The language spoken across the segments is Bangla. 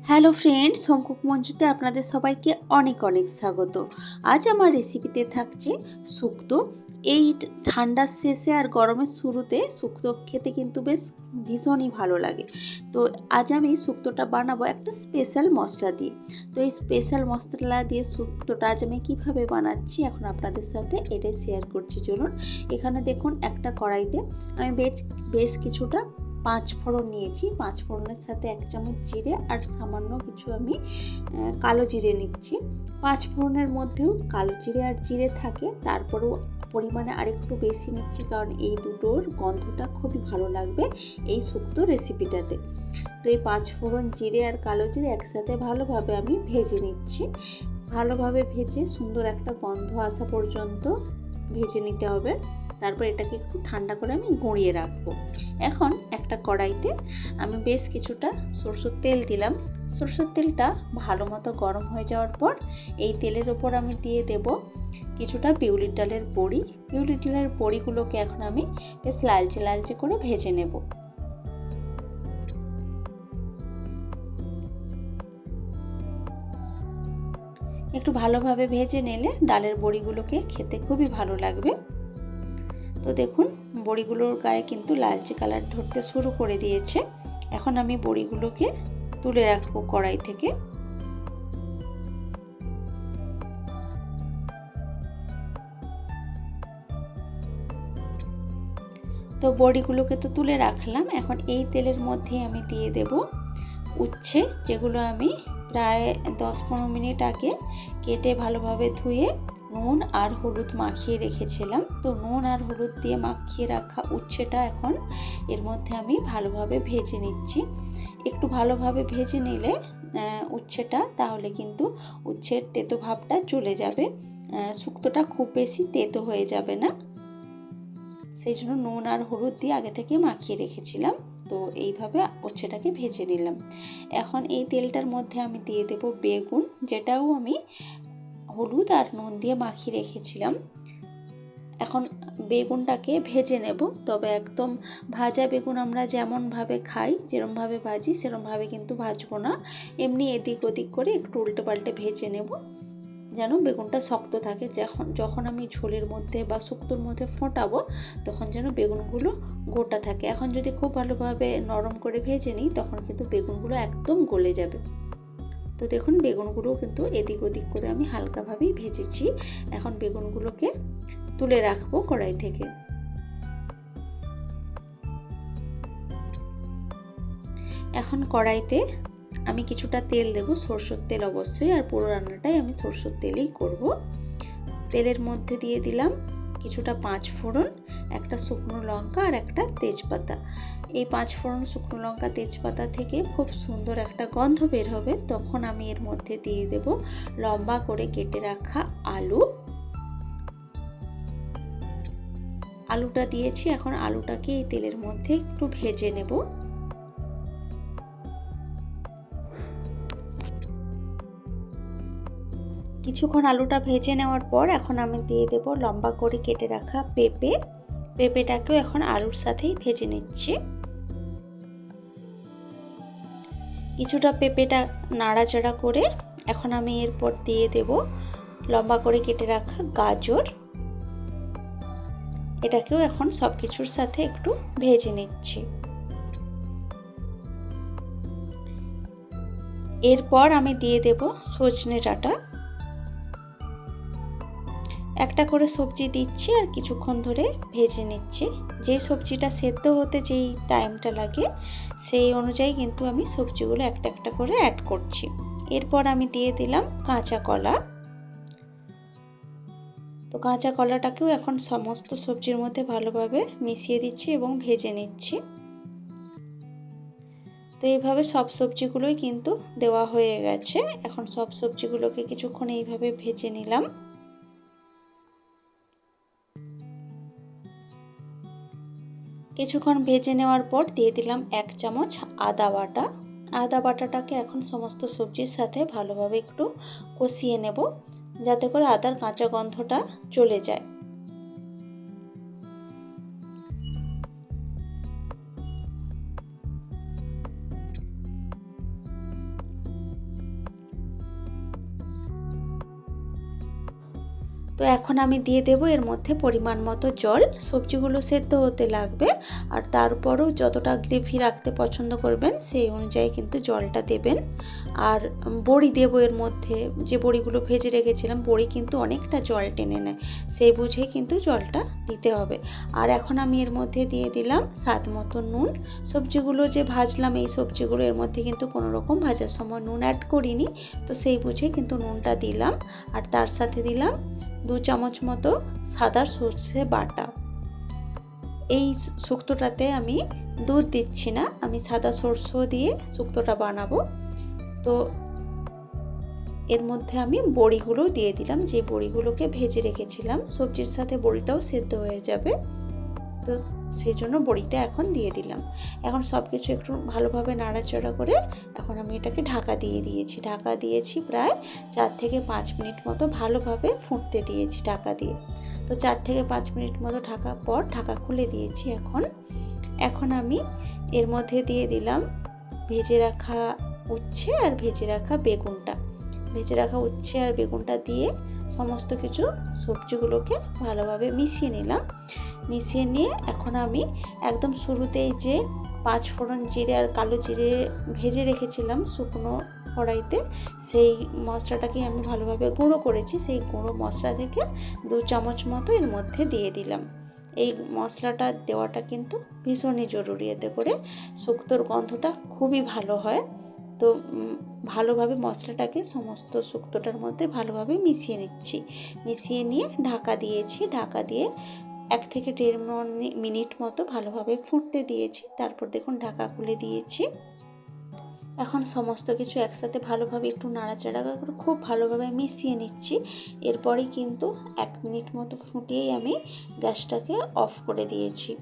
হ্যালো ফ্রেন্ডস, হোম কুক মঞ্চুতে আপনাদের সবাইকে অনেক অনেক স্বাগত। আজ আমার রেসিপিতে থাকছে শুক্তো। এই ঠান্ডার শেষে আর গরমের শুরুতে শুক্তো খেতে কিন্তু বেশ ভীষণই ভালো লাগে। তো আজ আমি শুক্তোটা বানাবো একটা স্পেশাল মশলা দিয়ে। তো এই স্পেশাল মশলা দিয়ে শুক্তোটা আজ আমি কীভাবে বানাচ্ছি এখন আপনাদের সাথে এটাই শেয়ার করছি। চলুন, এখানে দেখুন একটা কড়াইতে আমি বেশ কিছুটা 5 ফোড়ন নিয়েছি। 5 ফোড়নের সাথে 1 চামচ জিরে আর সামান্য কিছু আমি কালো জিরে নিচ্ছি। 5 ফোড়নের মধ্যেও কালো জিরে আর জিরে থাকে, তারপরেও পরিমাণে আরেকটু বেশি নিচ্ছি, কারণ এই দুটোর গন্ধটা খুবই ভালো লাগবে এই শুক্তো রেসিপিটাতে। তো এই 5 ফোড়ন, জিরে আর কালো জিরে একসাথে ভালোভাবে আমি ভেজে নিচ্ছি। ভালোভাবে ভেজে সুন্দর একটা গন্ধ আসা পর্যন্ত ভেজে নিতে হবে। তারপর এটাকে একটু ঠান্ডা করে আমি গুঁড়িয়ে রাখবো। এখন একটা কড়াইতে আমি বেশ কিছুটা সরষের তেল দিলাম। সরষের তেলটা ভালো মতো গরম হয়ে যাওয়ার পর এই তেলের ওপর আমি দিয়ে দেব কিছুটা বিউলির ডালের বড়ি। বিউলির ডালের বড়িগুলোকে এখন আমি বেশ লালচে লালচে করে ভেজে নেব। একটু ভালোভাবে ভেজে নিলে ডালের বড়িগুলোকে খেতে খুবই ভালো লাগবে। তো দেখুন, বড়িগুলোর গায়ে কিন্তু লালচে কালার ধরতে শুরু করে দিয়েছে। এখন আমি বড়িগুলোকে তুলে রাখবো কড়াই থেকে। তো বড়িগুলোকে তো তুলে রাখলাম। এখন এই তেলের মধ্যে আমি দিয়ে দেব উচ্ছে, যেগুলো আমি প্রায় 10-15 মিনিট আগে কেটে ভালোভাবে ধুয়ে নুন আর হলুদ মাখিয়ে রেখেছিলাম। তো নুন আর হলুদ দিয়ে মাখিয়ে রাখা উচ্ছেটা এখন এর মধ্যে আমি ভালোভাবে ভেজে নিচ্ছি। একটু ভালোভাবে ভেজে নিলে উচ্ছেটা, তাহলে কিন্তু উচ্ছের তেতো ভাবটা চলে যাবে, শুক্তোটা খুব বেশি তেতো হয়ে যাবে না। সেই জন্য নুন আর হলুদ দিয়ে আগে থেকে মাখিয়ে রেখেছিলাম। তো এইভাবে উচ্ছেটাকে ভেজে নিলাম। এখন এই তেলটার মধ্যে আমি দিয়ে দেব বেগুন, যেটাও আমি হলুদ আর নুন দিয়ে মাখিয়ে রেখেছিলাম। এখন বেগুনটাকে ভেজে নেব, তবে একদম ভাজা বেগুন আমরা যেমনভাবে খাই, যেরমভাবে ভাজি সেরমভাবে কিন্তু ভাজবো না। এমনি এদিক ওদিক করে একটু উল্টে পাল্টে ভেজে নেব, যেন বেগুনটা শক্ত থাকে। যখন আমি ঝোলের মধ্যে বা শুক্তোর মধ্যে ফোটাবো, তখন যেন বেগুনগুলো গোটা থাকে। এখন যদি খুব ভালোভাবে নরম করে ভেজে নিই, তখন কিন্তু বেগুনগুলো একদম গলে যাবে। তো দেখুন, বেগুনগুলো কিন্তু এদিক ওদিক করে আমি হালকাভাবেই ভেজেছি। এখন বেগুনগুলোকে তুলে রাখবো কড়াই থেকে। এখন কড়াইতে আমি কিছুটা তেল দেব, সরষের তেল অবশ্যই, আর পুরো রান্নাটাই আমি সরষের তেলেই করব। তেলের মধ্যে দিয়ে দিলাম কিছুটা 5 ফোড়ন, একটা শুকনো লঙ্কা আর একটা তেজপাতা। এই 5 ফোড়ন, শুকনো লঙ্কা, তেজপাতা থেকে খুব সুন্দর একটা গন্ধ বের হবে। তখন আমি এর মধ্যে দিয়ে দেব লম্বা করে কেটে রাখা আলু। আলুটা দিয়েছি। এখন আলুটাকে এই তেলের মধ্যে একটু ভেজে নেব। কিছুক্ষণ আলুটা ভেজে নেওয়ার পর এখন আমি দিয়ে দেব লম্বা করে কেটে রাখা পেঁপেটাকেও এখন আলুর সাথেই ভেজে নিচ্ছি। কিছুটা পেঁপেটা নাড়াচাড়া করে এখন আমি এরপর দিয়ে দেব লম্বা করে কেটে রাখা গাজর। এটাকেও এখন সব কিছুর সাথে একটু ভেজে নিচ্ছি। এরপর আমি দিয়ে দেব সজনে ডাঁটা। একটা করে সবজি দিচ্ছি আর কিছুক্ষণ ধরে ভেজে নিচ্ছি। যে সবজিটা সেদ্ধ হতে যেই টাইমটা লাগে, সেই অনুযায়ী কিন্তু আমি সবজিগুলো একটা একটা করে অ্যাড করছি। এরপর আমি দিয়ে দিলাম কাঁচা কলা। তো কাঁচা কলাটাকেও এখন সমস্ত সবজির মধ্যে ভালোভাবে মিশিয়ে দিচ্ছি এবং ভেজে নিচ্ছি। তো এইভাবে সব সবজিগুলোই কিন্তু দেওয়া হয়ে গেছে। এখন সব সবজিগুলোকে কিছুক্ষণ এইভাবে ভেজে নিলাম। কিছুক্ষণ ভেজে নেওয়ার পর দিয়ে দিলাম 1 চামচ আদা বাটা। আদা বাটাটাকে এখন সমস্ত সবজির সাথে ভালোভাবে একটু কষিয়ে নেব, যাতে করে আদার কাঁচা গন্ধটা চলে যায়। তো এখন আমি দিয়ে দেব এর মধ্যে পরিমাণ মতো জল। সবজিগুলো সেদ্ধ হতে লাগবে, আর তারপরেও যতটা গ্রেভি রাখতে পছন্দ করবেন সেই অনুযায়ী কিন্তু জলটা দেবেন। আর বড়ি দেবো এর মধ্যে, যে বড়িগুলো ভেজে রেখেছিলাম, বড়ি কিন্তু অনেকটা জল টেনে নেয়, সেই বুঝেই কিন্তু জলটা দিতে হবে। আর এখন আমি এর মধ্যে দিয়ে দিলাম স্বাদ মতো নুন। সবজিগুলো যে ভাজলাম, এই সবজিগুলো এর মধ্যে কিন্তু কোনো রকম ভাজার সময় নুন অ্যাড করিনি, তো সেই বুঝে কিন্তু নুনটা দিলাম। আর তার সাথে দিলাম 2 চামচ মতো সাদা সর্ষে বাটা। এই শুক্তোটাতে আমি দুধ দিচ্ছি না, আমি সাদা সর্ষে দিয়ে শুক্তোটা বানাবো। তো এর মধ্যে আমি বড়িগুলো দিয়ে দিলাম, যে বড়িগুলোকে ভেজে রেখেছিলাম, সবজির সাথে বড়িটাও সেদ্ধ হয়ে যাবে, তো সেই জন্য বড়িটা এখন দিয়ে দিলাম। এখন সব কিছু একটু ভালোভাবে নাড়াচাড়া করে এখন আমি এটাকে ঢাকা দিয়েছি প্রায় 4 থেকে 5 মিনিট মতো ভালোভাবে ফুটতে দিয়েছি ঢাকা দিয়ে। তো 4 থেকে 5 মিনিট মতো ঢাকার পর ঢাকা খুলে দিয়েছি। এখন আমি এর মধ্যে দিয়ে দিলাম ভেজে রাখা উচ্ছে আর ভেজে রাখা বেগুনটা দিয়ে সমস্ত কিছু সবজিগুলোকে ভালোভাবে মিশিয়ে নিলাম। মিশিয়ে নিয়ে এখন আমি একদম শুরুতেই যে 5 ফোড়ন জিরে আর কালো জিরে ভেজে রেখেছিলাম শুকনো কড়াইতে, সেই মশলাটাকে আমি ভালোভাবে গুঁড়ো করেছি, সেই গুঁড়ো মশলা থেকে 2 চামচ মতো এর মধ্যে দিয়ে দিলাম। এই মশলাটা দেওয়াটা কিন্তু ভীষণই জরুরি, এতে করে শুক্তোর গন্ধটা খুবই ভালো হয়। তো ভালোভাবে মশলাটাকে সমস্ত শুক্তোটার মধ্যে ভালোভাবে মিশিয়ে নিয়ে ঢাকা দিয়ে 1 থেকে 1.5 মিনিট মতো ভালোভাবে ফুটতে দিয়েছি। তারপর দেখুন ঢাকা খুলে দিয়েছি। এখন সমস্ত কিছু একসাথে ভালোভাবে একটু নাড়াচাড়া করে খুব ভালোভাবে মিশিয়ে নিচ্ছি। এরপরে কিন্তু 1 মিনিট মতো ফুটিয়েই আমি গ্যাসটাকে অফ করে দিয়েছি।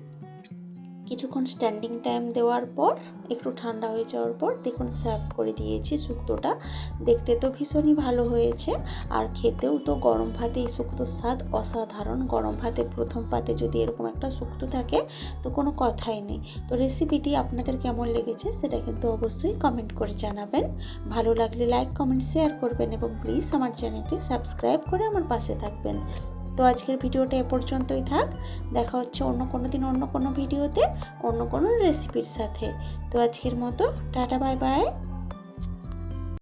কিছুক্ষণ স্ট্যান্ডিং টাইম দেওয়ার পর একটু ঠান্ডা হয়ে যাওয়ার পর দেখুন সার্ভ করে দিয়েছি শুক্তোটা। দেখতে তো ভীষণই ভালো হয়েছে, আর খেতেও তো গরম ভাতে এই শুক্তোর স্বাদ অসাধারণ। গরম ভাতে প্রথম পাতে যদি এরকম একটা শুক্তো থাকে তো কোনো কথাই নেই। তো রেসিপিটি আপনাদের কেমন লেগেছে সেটা কিন্তু অবশ্যই কমেন্ট করে জানাবেন। ভালো লাগলে লাইক, কমেন্ট, শেয়ার করবেন এবং প্লিজ আমার চ্যানেলটি সাবস্ক্রাইব করে আমার পাশে থাকবেন। তো আজকের ভিডিওটা এ পর্যন্তই থাক। দেখা হচ্ছে অন্য কোনো দিন অন্য কোনো ভিডিওতে অন্য কোনো রেসিপির সাথে। তো আজকের মতো টাটা, বাই বাই।